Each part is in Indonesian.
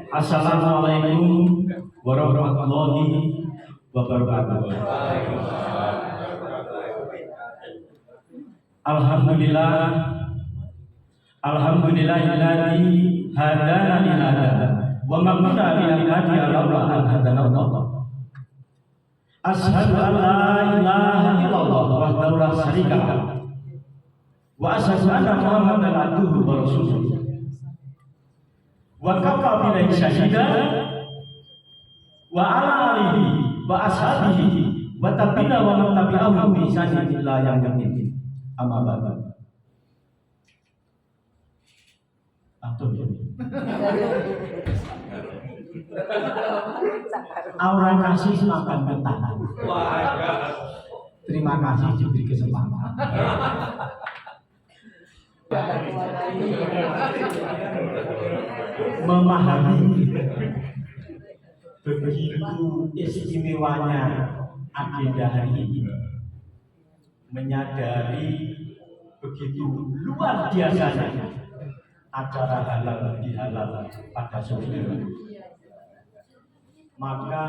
Assalamualaikum warahmatullahi wabarakatuh. Alhamdulillahilladzi hadana li hadza wa ma kunna linahtadiya laula an hadana Allah. Asyhadu an la ilaha illallah wahdahu la syarika lahu wa asyhadu anna Muhammadan abduhu wa rasuluh. Wa kafa billahi syahida wa ala alihi wa ashabihi wa tabi'ina wa man tabi'ahum bi ihsanin ila yaumil din. Amma ba'du. Antum ya. Aura kasih makan bertahan. Terima kasih diberi kesempatan. Memahami begitu istimewanya agenda hari ini, menyadari begitu luar biasanya acara halal bihalal pada sore ini, maka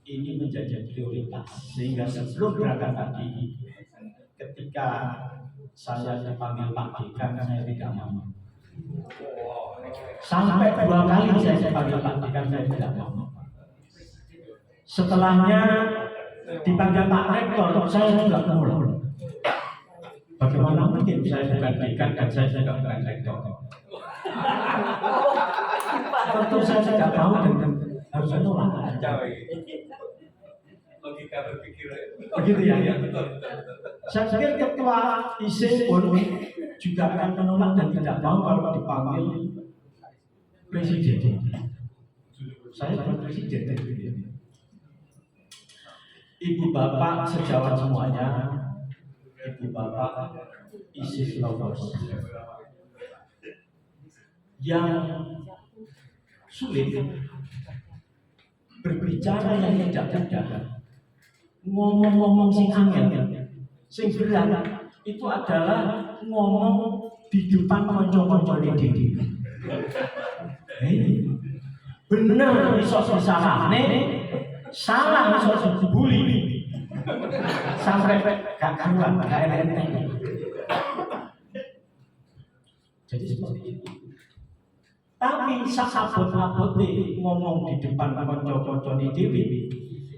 ini menjadi prioritas. Sehingga sebelum berangkat tadi, ketika saya dipanggil Pak Dekan, saya tidak mau. Sampai 2 kali saya dipanggil Pak Dekan, saya tidak mau. Setelahnya dipanggil Pak Rektor, saya juga mau. Bagaimana mungkin saya bukan dekan dan saya juga bukan rektor? Tentu saya tidak mau dan harus menolak. Logika berpikir begitu ya? Ya, betul. Saya pikir ketua ISIN pun juga akan menolak dan tidak mau kalau dipanggil presiden. Saya bukan presiden. Ibu bapak sejawat semuanya, ibu bapak ISIN lovers, yang sulit berbicara yang tidak mudah, ngomong-ngomong sing angel, sing berat itu adalah ngomong di depan kanca-kanca dhewe. Bener iso salahne, salah iso dibuli. Sampai gak karuan, gak enak-enak. Jadi seperti itu. Tapi sakabot-abot ngomong di depan kanca-kanca dhewe,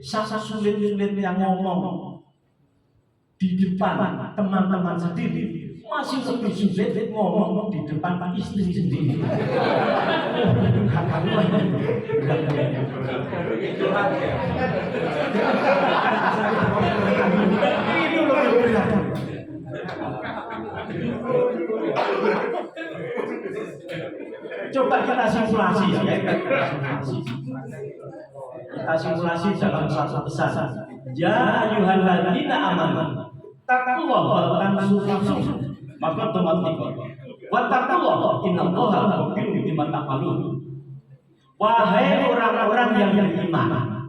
sasa sulit-sulit yang ngomong di depan teman-teman sendiri masih lebih sulit ngomong di depan istri sendiri. Itu lebih berat. Coba kita simulasi ya, kita simulasi dalam satu pesan. Ya ayyuhalladzina amanu taqullaha wa tansuruhu maka otomatis wa taqullaha innallaha khabirun bima ta'malun. Wahai orang-orang yang beriman,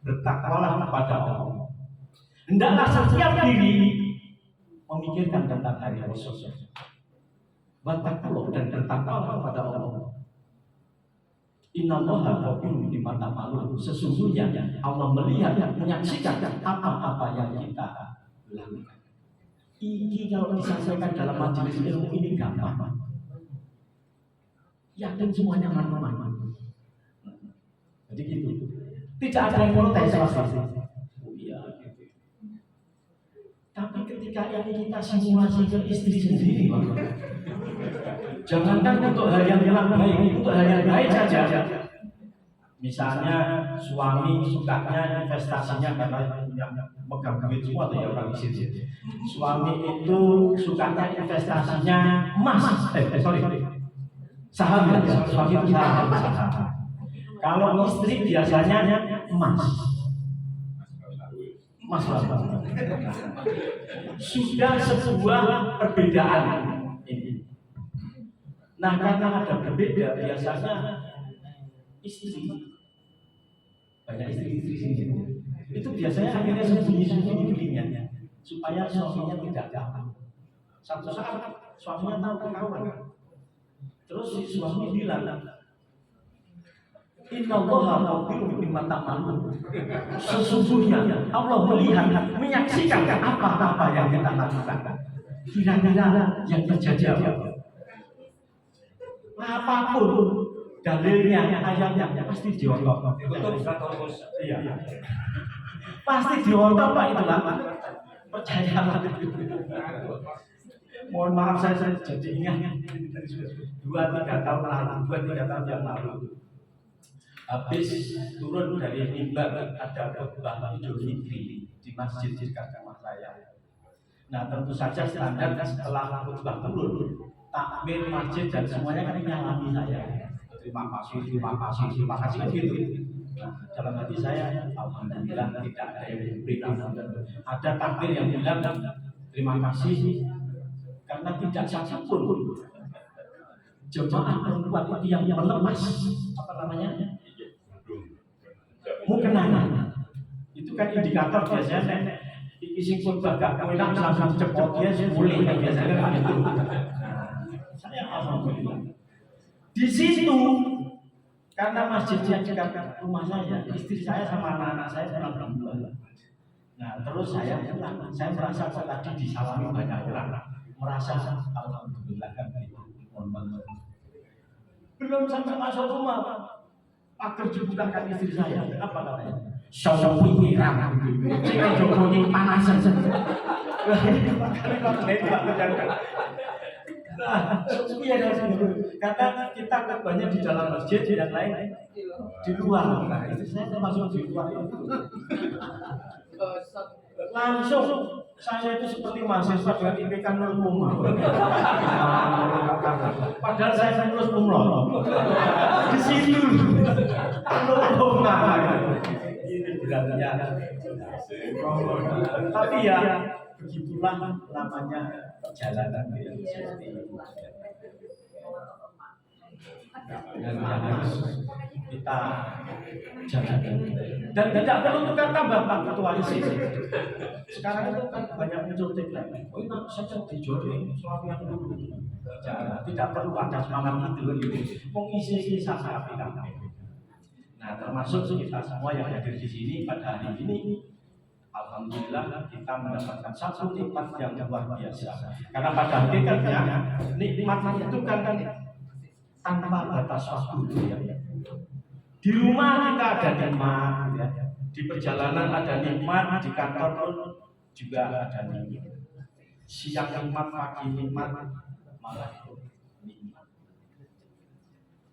bertakwalah kepada Allah. Hendaklah setiap diri memikirkan tentang hari esok. Wa taqullaha dan bertakwalah kepada Allah. Innallaha khabirun bima ta'malun. Sesungguhnya Allah melihat, menyaksikan apa-apa yang kita lakukan. Ini kalau disampaikan dalam majelis ilmu ini gampang. Yakin semuanya aman-aman. Jadi gitu. Tidak ada yang protes pasti. Tapi ketika ini kita simulasi ke istri sendiri, jangankan untuk hal yang baik, untuk hal yang baik saja. Misalnya suami sukanya investasinya karena punya megang duit semua atau ya orang istri. Suami itu sukanya investasinya emas, saham ya, suami itu saham. Kalau istri biasanya emas. Sudah sebuah perbedaan ini. Nah, karena ada berbeda, biasanya istri banyak istri sini itu biasanya akhirnya sembunyi-sembunyi belinya supaya suaminya tidak tahu. Satu saat suaminya tahu ketahuan, Terus si suami bilang, Innallaha khabirun bima ta'malun. Sesungguhnya Allah melihat, menyaksikan apa-apa yang kita lakukan. Kira-kira yang terjadi apapun dalilnya, ayatnya pasti diontok. Iya. Pasti diontok Pak itu lah. Percayalah. Mohon maaf saya jadi ingat 2-3 tahun lalu, 2-3 tahun yang lalu. Habis turun dari mimbar ada khutbah Idul Fitri di masjid dekat rumah saya. Nah tentu saja standar setelah khutbah turun, takbir masjid dan semuanya kan nyalami saya. Terima kasih kan gitu. Nah dalam hati saya, alhamdulillah tidak ada yang memberikan. Ada takbir yang bilang terima kasih karena tidak satupun jemaah perempuan itu yang melepas apa namanya mukena. Itu kan indikator biasanya isi khutbah gak enak langsung cepot dia boleh kan biasanya kan itu. Saya alhamdulillah di situ karena masjidnya dekat rumah saya, istri saya sama anak-anak saya pulang duluan. Nah terus saya pulang, saya merasa tadi disalami banyak orang, merasa alhamdulillah kan itu. Belum sampai masuk rumah, pagar dibukakan istri saya, apa katanya? Sawi pirang, saya jokowi panasan. Nah, karena kita banyak di dalam masjid dan lain di luar. Nah, itu saya termasuk di luar itu. Langsung saya itu seperti mahasiswa dengan IPK 0, padahal saya lulus umroh di situ 0. Ini beratnya. Tapi ya begitulah namanya perjalanan yang seperti itu. Yang harus kita jaga dan tidak perlu tukar tambah Pak Ketua ISIS. Sekarang itu kan banyak muncul tagline, oh itu saja dijodohin suami yang dulu. Tidak perlu ada semangat itu gitu. Mengisi sasa kita. Nah termasuk kita semua yang hadir di sini pada hari ini, alhamdulillah kita mendapatkan satu nikmat yang luar biasa. Karena pada hakikatnya nikmat itu kan tanpa batas waktu ya. Di rumah kita ada nikmat ya. Di perjalanan ada nikmat, di kantor pun juga ada nikmat. Siang nikmat, pagi nikmat, malam nikmat.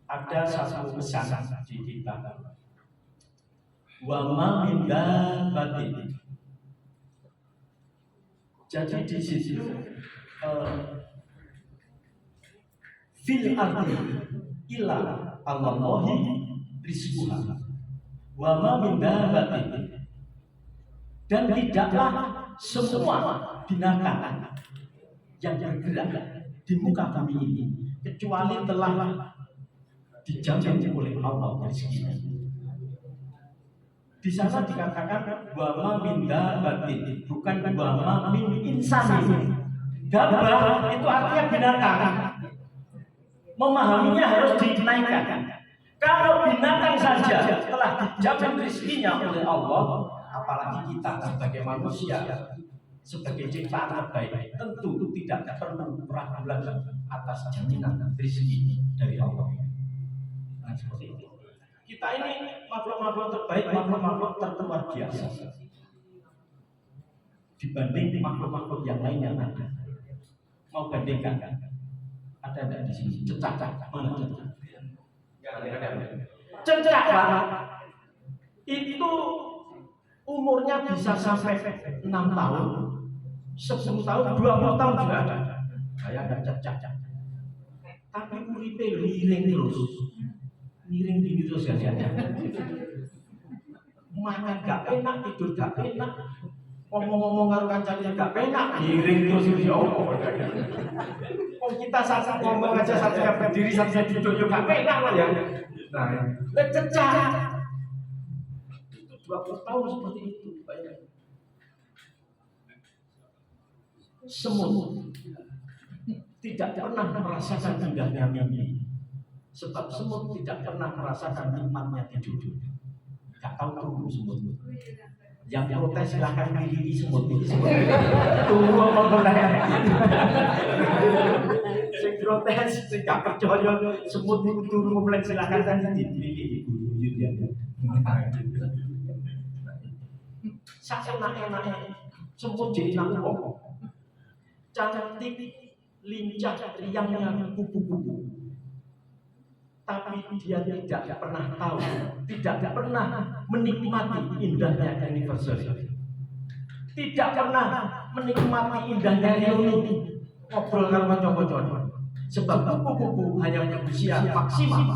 Ada satu pesan di kita. Wa ma min dabbatin. Jadi di situ fil ardi illa Allahi rizquha wa ma min dabbatin, dan tidaklah semua binatang yang bergerak di muka bumi ini kecuali telah dijamin oleh Allah rezekinya. Di sana dikatakan wa ma min dabbatin, bukan wa ma min insani. Dabbah itu artinya binatang. Memahaminya harus dinaikkan. Kalau binatang saja telah dijamin rezekinya oleh Allah, apalagi kita sebagai manusia, sebagai ciptaan terbaik, tentu tidak perlu ragu-ragu atas jaminan rezeki dari Allah. Nah, seperti itu. Kita ini makhluk-makhluk terbaik, makhluk-makhluk terluar biasa dibanding makhluk-makhluk yang lain yang ada. Mau bandingkan kan? Ada enggak di sini? Cecak, mana cecak? Cecak Pak, itu umurnya bisa sampai 6 tahun, 10 tahun, 20 tahun juga ada. Saya ada cecak. Tapi uripe miring terus. Miring gini terus ya. Makan gak enak, tidur gak enak, ngomong-ngomong karo kancane gak enak, miring terus ya Allah. Oh kita saat ngomong aja satunya berdiri, satunya duduk juga gak enak lah ya. Nah, cecak. Itu 20 tahun seperti itu, bayangkan. Semut tidak pernah merasakan indahnya mimpi. Sebab semut tidak pernah merasakan nikmatnya tidur. Gak tahu tunggu semut. Yang protes silahkan pilih semut ini semut. Tunggu apa boleh? Sing protes, sing gak percaya semut itu tunggu boleh silahkan kan dipilih ibu dia. Sak enak-enaknya semut jadi nangkep. Cantik, lincah, riangnya kupu-kupu. Tapi dia tidak pernah tahu, tidak pernah menikmati indahnya anniversary, tidak pernah menikmati indahnya reuni, ngobrol sama cowok-cowok. Sebab kupu-kupu hanya berusia maksimal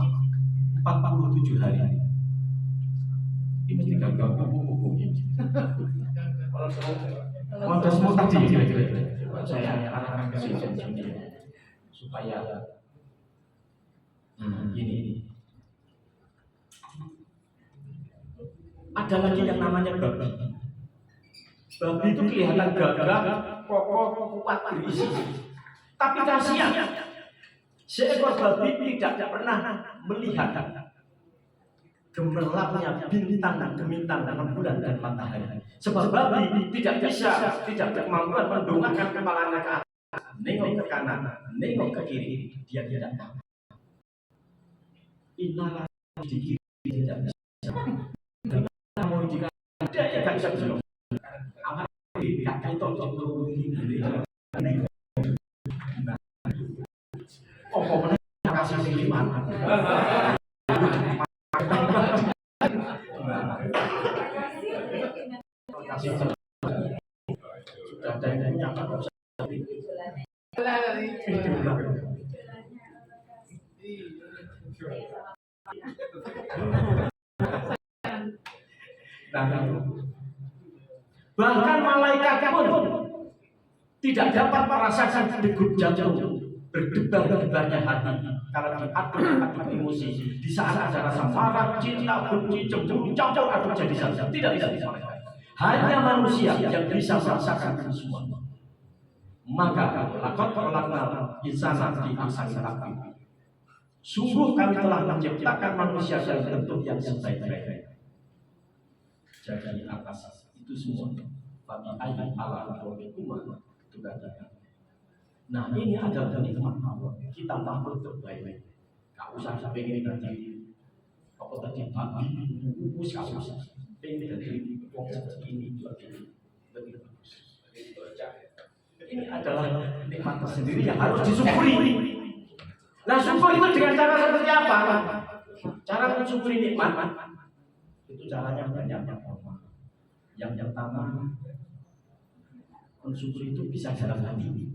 47 hari. Ini mesti gagal kupu-kupu. Kalau semua tadi saya arahkan ke sini supaya ini ada lagi yang namanya babi. Babi itu kelihatan gagah, kokoh, kuat, berisi. Tapi kasihan, seekor babi tidak pernah melihat gemerlapnya bintang dan gemintang rembulan dan matahari. Sebab babi tidak bisa, tidak berkemampuan mendongakkan kepalanya ke atas, nengok ke kanan, nengok ke kiri, dia tidak tahu. Inilah sedikit tidak bisa. Namun jika dia tidak bisa belum. Amat tidak itu untuk ini. Oh, mana kasih seliman. Kasih sudah ada yang punya apa? Bahkan malaikat pun tidak dapat merasakan degup jantung, berdebar-debarnya hati karena diaduk-aduk emosi di saat ada rasa marah, cinta, benci, cemburu, campur aduk jadi satu. Tidak bisa. Hanya manusia yang bisa merasakan itu semua. Maka lakon kolakna insana di ahsani taqwim. Sungguh kami telah menciptakan manusia dalam bentuk yang sebaik-baiknya. Jadi atas itu semua. Bagi ayat Allah Rabbikuma juga. Nah ini adalah nikmat Allah. Kita makhluk terbaik. Gak usah pengen tadi apa tadi babi, kukus gak usah. Pengen tadi wong seperti ini juga lebih bagus. Ini adalah nikmat tersendiri yang harus disyukuri. Nah syukur itu dengan cara seperti apa? Cara mensyukuri nikmat itu caranya banyak. Yang pertama, mensyukur itu bisa dalam hati.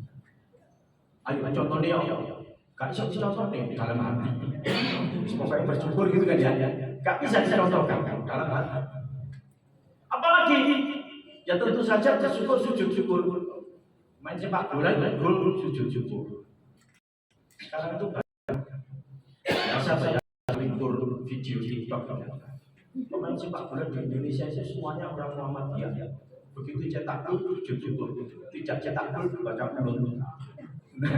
Ayo contohnya, gak bisa dicontohkan dalam hati. Semoga bersyukur gitu kan ya. Gak bisa dicontohkan dalam hati. Apalagi, ya tentu saja bersyukur, sujud syukur. Main sepak bola, gol, sujud syukur. Sekarang itu biasa saya libur video TikTok. Pemain sepak bola di Indonesia itu semuanya orang Muhammadiyah. Begitu cetak gol, sujud syukur. Tidak cetak gol, baca mulut. Nah,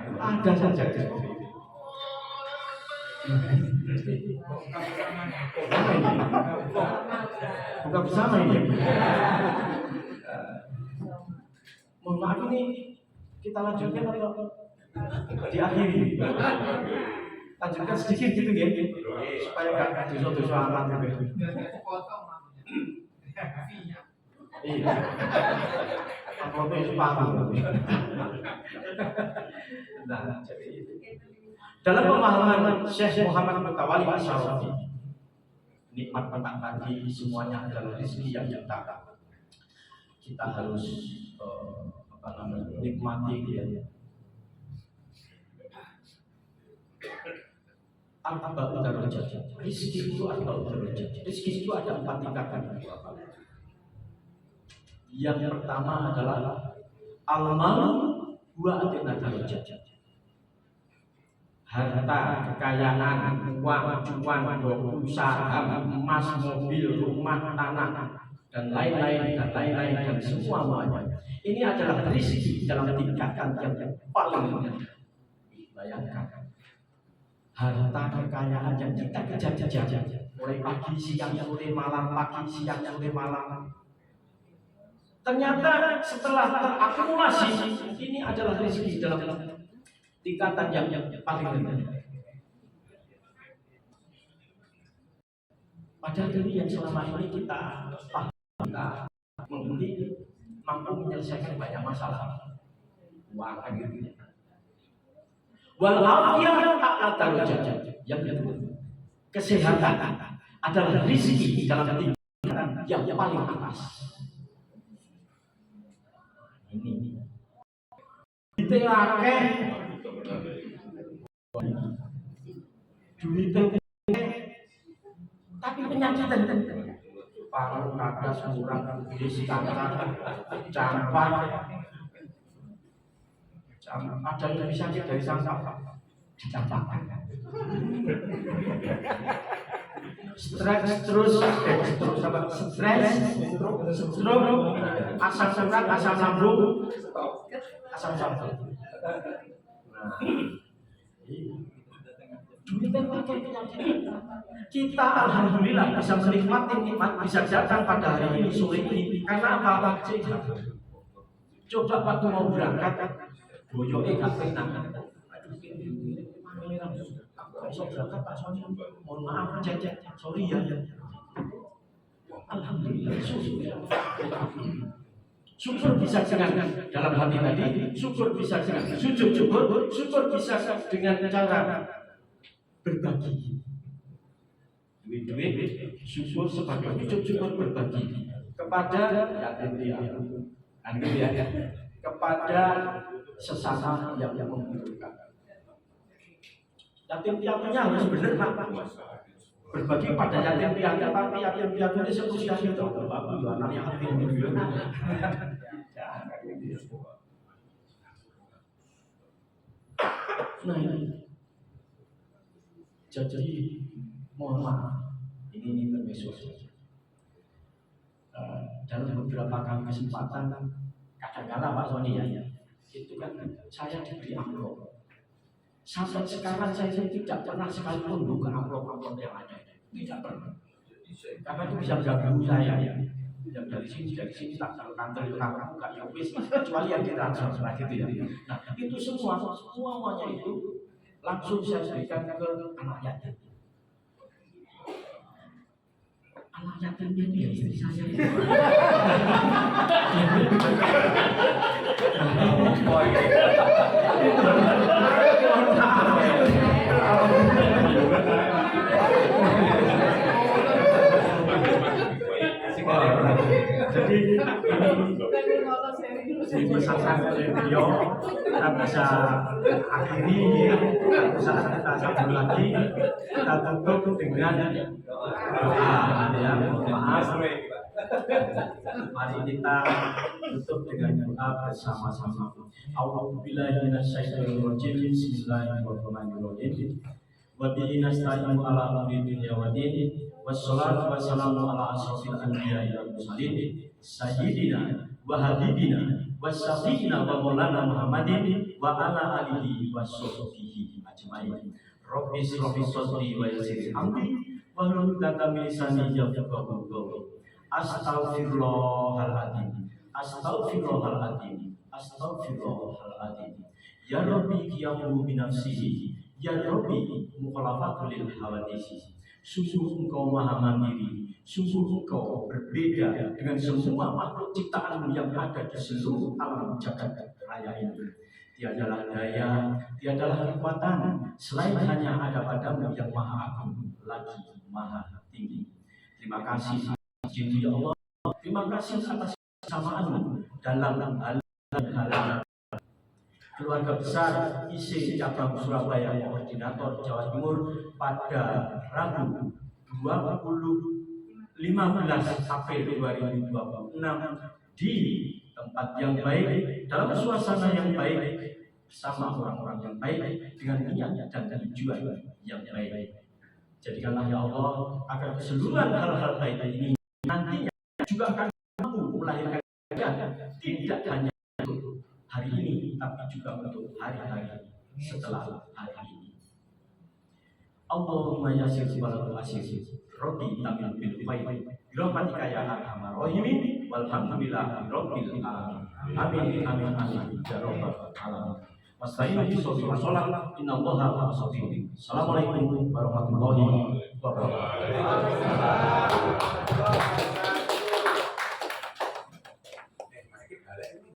itu ada saja seperti itu. Bukan bersama ini. Mohon maaf ini kita lanjutkan atau diakhiri? Lanjutkan sedikit gitu ya, supaya nggak dosa-dosa amat gitu. Iya. Apa itu paham? Nah, jadi itu. Dalam pemahaman Syekh Muhammad Mutawalli Asy'ari, nikmat pagi semuanya adalah rezeki yang kita harus nikmati ya. Al-Abad darajat. Rezeki itu ada darajat. Rezeki itu ada 4 tingkatan. Yang pertama adalah al-mal wa atina darajat. Harta, kekayaan, uang, cuan, doku, saham, emas, mobil, rumah, tanah, dan lain-lain dan semuanya. Ini adalah rezeki dalam tingkatan yang paling bayangkan. harta kekayaan yang kita kejar-kejar mulai pagi siang sore malam, pagi siang sore malam. Ternyata setelah terakumulasi, ini adalah rezeki dalam tingkatan yang paling rendah. Padahal ini yang selama ini kita paham, kita mengerti, mampu menyelesaikan banyak masalah. Wah, kan gitu. Walafiat tak darajat. Yang kedua, kesehatan adalah rezeki dalam tingkatan yang paling atas. Ini ditelake duit tapi penyakitan paru kadas murah bis kanker campak ada yang lebih sakit dari sampah dicampak stres terus apa stres stroke asam urat asam lambung asam lambung. Kita alhamdulillah bisa menikmati nikmat bisa datang pada hari ini sore ini karena apa? Coba waktu mau berangkat boyoke gak penak. Besok berangkat Pak Sony, mohon maaf cecek, sorry ya. Alhamdulillah, syukur bisa dengan dalam hati tadi, syukur bisa dengan sujud syukur, syukur bisa dengan cara berbagi. Duit-duit, syukur sebagai wujud syukur berbagi kepada yatim piatu, kepada sesama yang membutuhkan. Yatim piatunya harus benar Pak. Berbagi pada yatim piatu, tapi yatim piatu ini seusia itu bagus anak yatim itu. Nah ini, jadi mohon maaf, ini termesus. Dalam beberapa kali kesempatan, kadang-kadang Pak Sony ya, itu kan saya diberi amplop. Sampai sekarang saya tidak pernah sekalipun buka amplop-amplop yang ada. Tidak pernah. Karena itu bisa mengganggu saya ya. Yang dari sini tak taruh kantor itu kakak buka ya wis, kecuali yang ditransfer gitu ya. Nah itu semuanya itu langsung saya berikan ke anak yatim. Anak yatimnya dia istri saya. Jadi ini pesan dari beliau kita bisa akhiri, bisa kita sambung lagi, kita tutup dengan doa ya, maaf. Mari kita tutup dengan doa bersama-sama. A'udzubillahi minasyaitonir rajim. Bismillahirrahmanirrahim. Wa bihi nasta'inu ala umuri dunya wa din. Wassalatu wassalamu ala asrofil anbiya'i wal mursalin sayyidina wa habibina wa syafi'ina wa maulana Muhammadin wa ala alihi wa sahbihi ajmain. Rabbi shrah li sadri wa yassir amri wa hlul 'uqdatam min lisani yafqahu qawli. Astaghfirullahaladzim, astaghfirullahaladzim, astaghfirullahaladzim. Ya Rabbi qiyamu binafsihi, ya Rabbi mukhalafatul lil hawadisi. Sungguh engkau maha mandiri, sungguh engkau berbeda dengan semua makhluk ciptaanmu yang ada di seluruh alam jagat raya ini. Tiadalah daya, tiadalah kekuatan selain hanya ada padamu yang maha agung lagi maha tinggi. Terima kasih ya Allah, terima kasih atas kesamaanmu dalam hal keluarga besar IC Cabang Surabaya Koordinator Jawa Timur pada Rabu 15 April 2026 di tempat yang baik, dalam suasana yang baik, bersama orang-orang yang baik, dengan niat dan tujuan yang baik. Jadikanlah ya Allah agar keseluruhan hal-hal baik ini nantinya juga akan mampu melahirkan tidak hanya untuk hari ini, tapi juga untuk hari-hari setelah hari ini. Allahumma yassir wa la tu'assir. Rabbi tamin bil khair. Birahmatika ya arhamar rahimin. Walhamdulillahi rabbil alamin. Amin amin amin ya rabbal alamin. Wasta'inu bis-sabri was salat. Innallaha ma'as sabirin. Assalamualaikum warahmatullahi wabarakatuh.